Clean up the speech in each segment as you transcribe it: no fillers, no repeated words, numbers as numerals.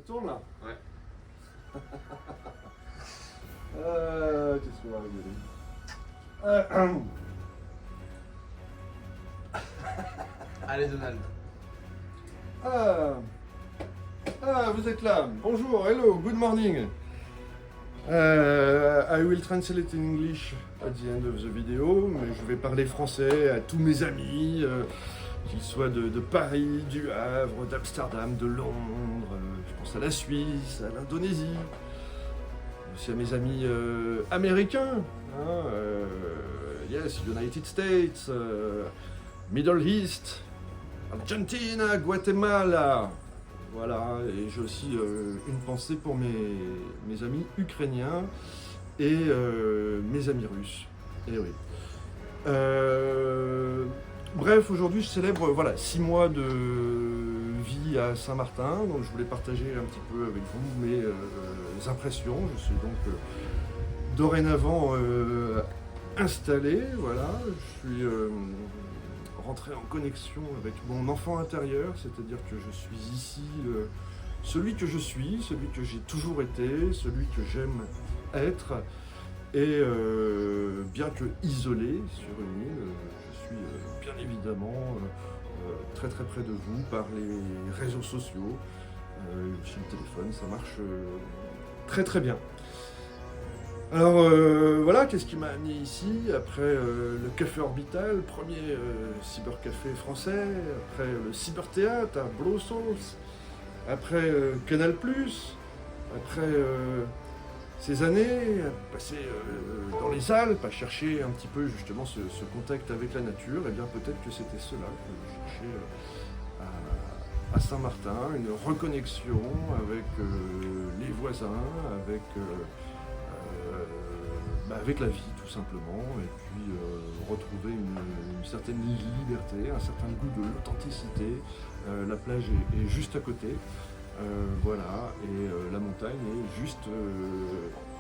Ça tourne là? Ouais. Qu'est-ce qu'on va rigoler? Allez Donald. Ah. Vous êtes là. Bonjour, hello, good morning. I will translate in English at the end of the video, mais je vais parler français à tous mes amis, qu'ils soient de Paris, du Havre, d'Amsterdam, de Londres, je pense à la Suisse, à l'Indonésie, aussi à mes amis américains, hein, yes, United States, Middle East, Argentina, Guatemala. Voilà, et j'ai aussi une pensée pour mes amis ukrainiens et mes amis russes. Et oui. Bref, aujourd'hui je célèbre 6 mois de vie à Saint-Martin, donc je voulais partager un petit peu avec vous mes impressions. Je suis donc dorénavant installé, voilà, je suis rentrer en connexion avec mon enfant intérieur, c'est-à-dire que je suis ici celui que je suis, celui que j'ai toujours été, celui que j'aime être, et bien que isolé sur une île, je suis bien évidemment très très près de vous par les réseaux sociaux, chez le téléphone, ça marche très très bien. Alors voilà, qu'est-ce qui m'a amené ici, après le Café Orbital, premier cybercafé français, après le cyberthéâtre à Blossos, après Canal+, après ces années passées dans les Alpes, à chercher un petit peu justement ce contact avec la nature, et bien peut-être que c'était cela que je cherchais à Saint-Martin, une reconnexion avec les voisins, avec la vie tout simplement, et puis retrouver une certaine liberté, un certain goût de l'authenticité. La plage est juste à côté, voilà, et la montagne est juste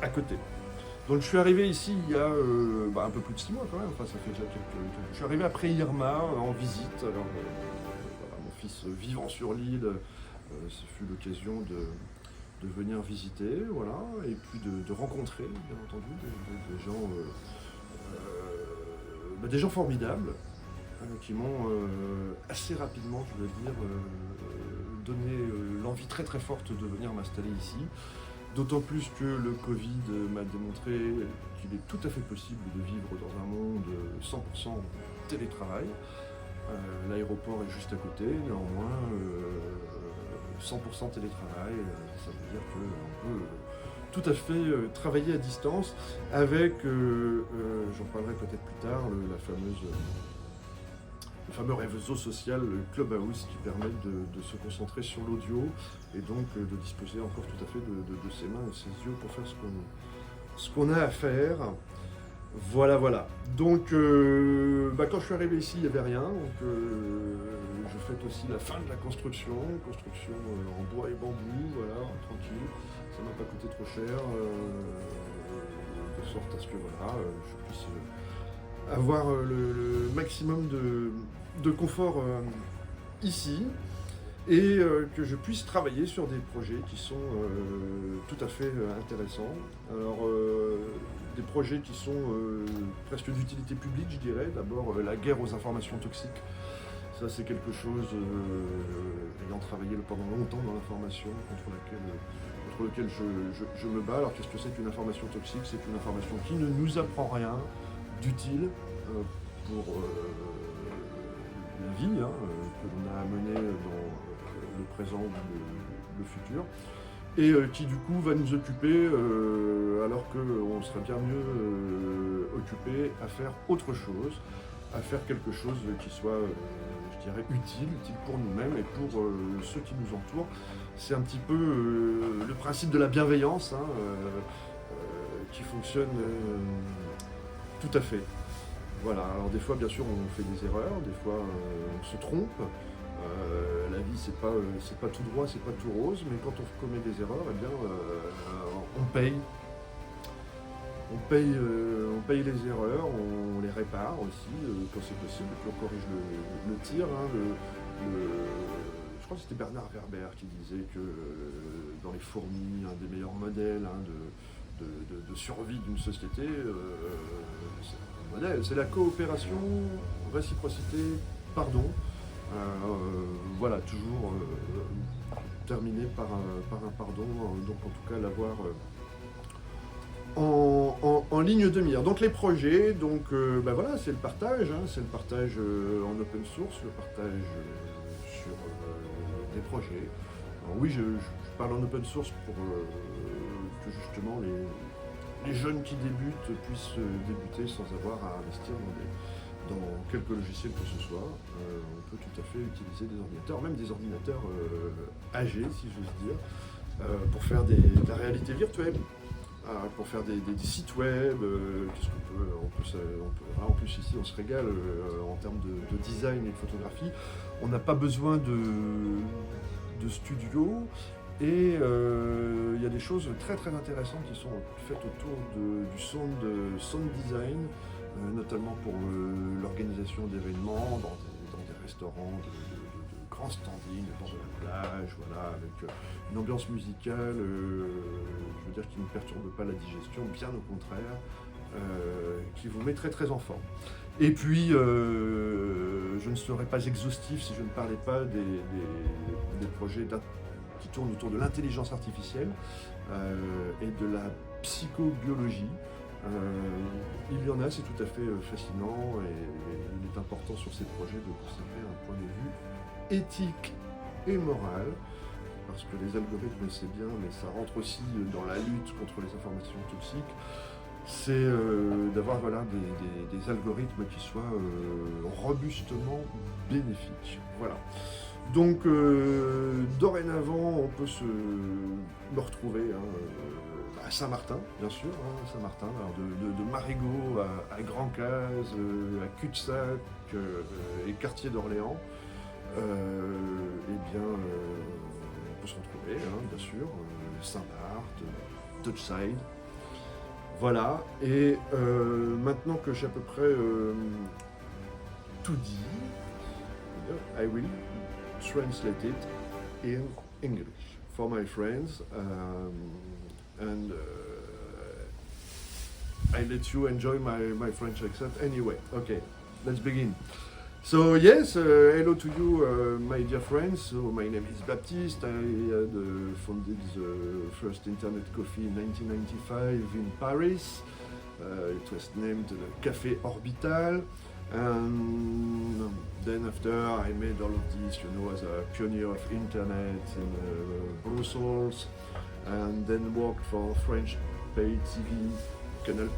à côté. Donc je suis arrivé ici il y a un peu plus de 6 mois quand même, enfin ça fait déjà quelques... Je suis arrivé après Irma en visite, alors voilà, mon fils vivant sur l'île, ce fut l'occasion de venir visiter, voilà, et puis de rencontrer, bien entendu, des gens formidables, qui m'ont assez rapidement, je dois dire, donné l'envie très très forte de venir m'installer ici. D'autant plus que le Covid m'a démontré qu'il est tout à fait possible de vivre dans un monde 100% télétravail. L'aéroport est juste à côté, néanmoins 100% télétravail, ça veut dire qu'on peut tout à fait travailler à distance avec, j'en parlerai peut-être plus tard, le fameux réseau social Clubhouse qui permet de se concentrer sur l'audio et donc de disposer encore tout à fait de ses mains et ses yeux pour faire ce qu'on a à faire. Voilà, voilà. Donc, quand je suis arrivé ici, il n'y avait rien. Donc, je fête aussi la fin de la construction en bois et bambou, voilà, tranquille. Ça m'a pas coûté trop cher, de sorte à ce que voilà, je puisse avoir le maximum de confort ici et que je puisse travailler sur des projets qui sont tout à fait intéressants. Alors, des projets qui sont presque d'utilité publique, je dirais. D'abord, la guerre aux informations toxiques. Ça, c'est quelque chose, ayant travaillé pendant longtemps dans l'information, contre lequel je me bats. Alors, qu'est-ce que c'est qu'une information toxique? C'est une information qui ne nous apprend rien d'utile pour la vie que l'on a à mener dans le présent ou le futur, et qui du coup va nous occuper alors qu'on serait bien mieux occupé à faire autre chose, à faire quelque chose qui soit, je dirais, utile pour nous-mêmes et pour ceux qui nous entourent. C'est un petit peu le principe de la bienveillance qui fonctionne tout à fait. Voilà, alors des fois bien sûr on fait des erreurs, des fois on se trompe. La vie c'est pas tout droit, c'est pas tout rose, mais quand on commet des erreurs, eh bien on paye. On paye les erreurs, on les répare aussi quand c'est possible, et puis on corrige le tir. Je crois que c'était Bernard Werber qui disait que dans les fourmis, un des meilleurs modèles hein, de survie d'une société. C'est un modèle, c'est la coopération, réciprocité, pardon. Voilà, toujours terminé par un pardon, donc en tout cas l'avoir en ligne de mire. Donc les projets, donc voilà, c'est le partage, hein, c'est le partage en open source, le partage sur des projets. Alors oui, je parle en open source pour que justement les jeunes qui débutent puissent débuter sans avoir à investir dans quelques logiciels que ce soit. On peut tout à fait utiliser des ordinateurs, même des ordinateurs âgés, si j'ose dire, pour faire de la réalité virtuelle. Pour faire des sites web, qu'est-ce qu'on peut, en plus ici on se régale en termes de design et de photographie. On n'a pas besoin de studio et il y a des choses très très intéressantes qui sont faites autour du sound design, notamment pour l'organisation d'événements dans des restaurants, de grands standings au bord de la plage, voilà, avec une ambiance musicale, je veux dire, qui ne perturbe pas la digestion, bien au contraire, qui vous met très très en forme. Et puis, je ne serais pas exhaustif si je ne parlais pas des projets qui tournent autour de l'intelligence artificielle et de la psychobiologie. Il y en a, c'est tout à fait fascinant et il est important sur ces projets de conserver un point de vue éthique et morale, parce que les algorithmes c'est bien, mais ça rentre aussi dans la lutte contre les informations toxiques, c'est d'avoir voilà, des algorithmes qui soient robustement bénéfiques. Voilà. Donc dorénavant on peut me retrouver à Saint-Martin, bien sûr, hein, Saint-Martin, de Marigot à Grand-Case, à Cul-de-Sac et quartier d'Orléans. On peut se retrouver, hein, bien sûr, Saint-Barth, Touchside. Voilà, et maintenant que j'ai à peu près tout dit, I will translate it in English for my friends, and I let you enjoy my French accent anyway. Okay, let's begin. So yes, hello to you, my dear friends. So my name is Baptiste. I had founded the first internet coffee in 1995 in Paris. It was named Café Orbital. And then after I made all of this, as a pioneer of internet in Brussels, and then worked for French paid TV, Canal+,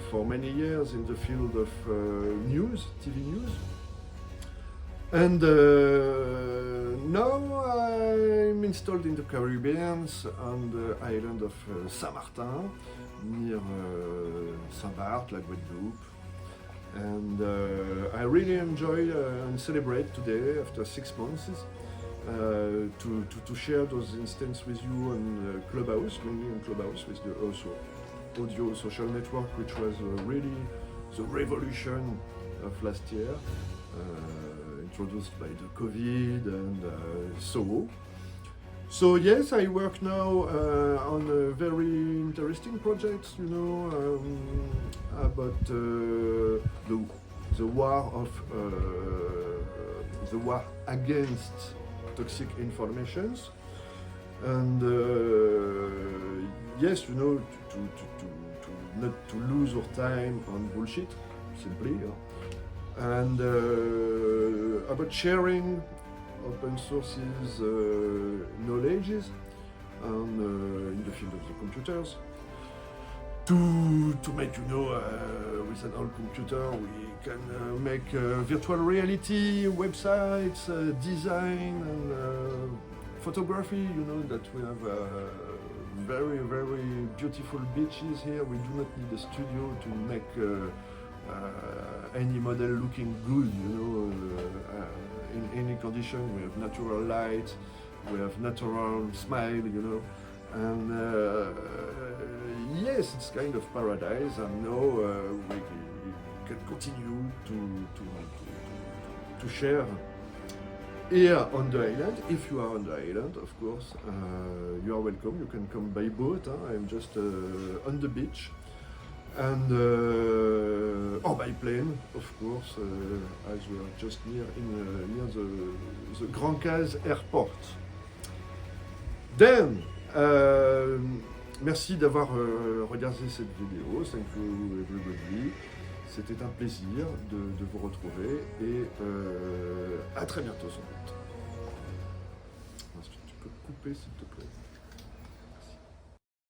for many years in the field of news, TV news. And now I'm installed in the Caribbean on the island of Saint-Martin, near Saint-Barth, La Guadeloupe. And I really enjoy and celebrate today, after 6 months, to share those instances with you on Clubhouse, mainly on Clubhouse, with the also audio social network, which was really the revolution of last year, introduced by the COVID and so. So yes, I work now on a very interesting projects, about the war against toxic informations, and yes, to not to lose our time on bullshit, simply, and about sharing open sources knowledges in the field of the computers. To make with an old computer we can make virtual reality websites, design and photography. That we have very very beautiful beaches here. We do not need a studio to make any model looking good. In any condition, we have natural light, we have natural smile. And yes, it's kind of paradise, and now we can continue to share here on the island. If you are on the island, of course, you are welcome. You can come by boat. I'm just on the beach, and or by plane, of course, as we are just near the Grand Case Airport. Then, merci d'avoir regardé cette vidéo. Thank you everybody. C'était un plaisir de vous retrouver et à très bientôt sans doute. Est-ce que tu peux couper s'il te plaît?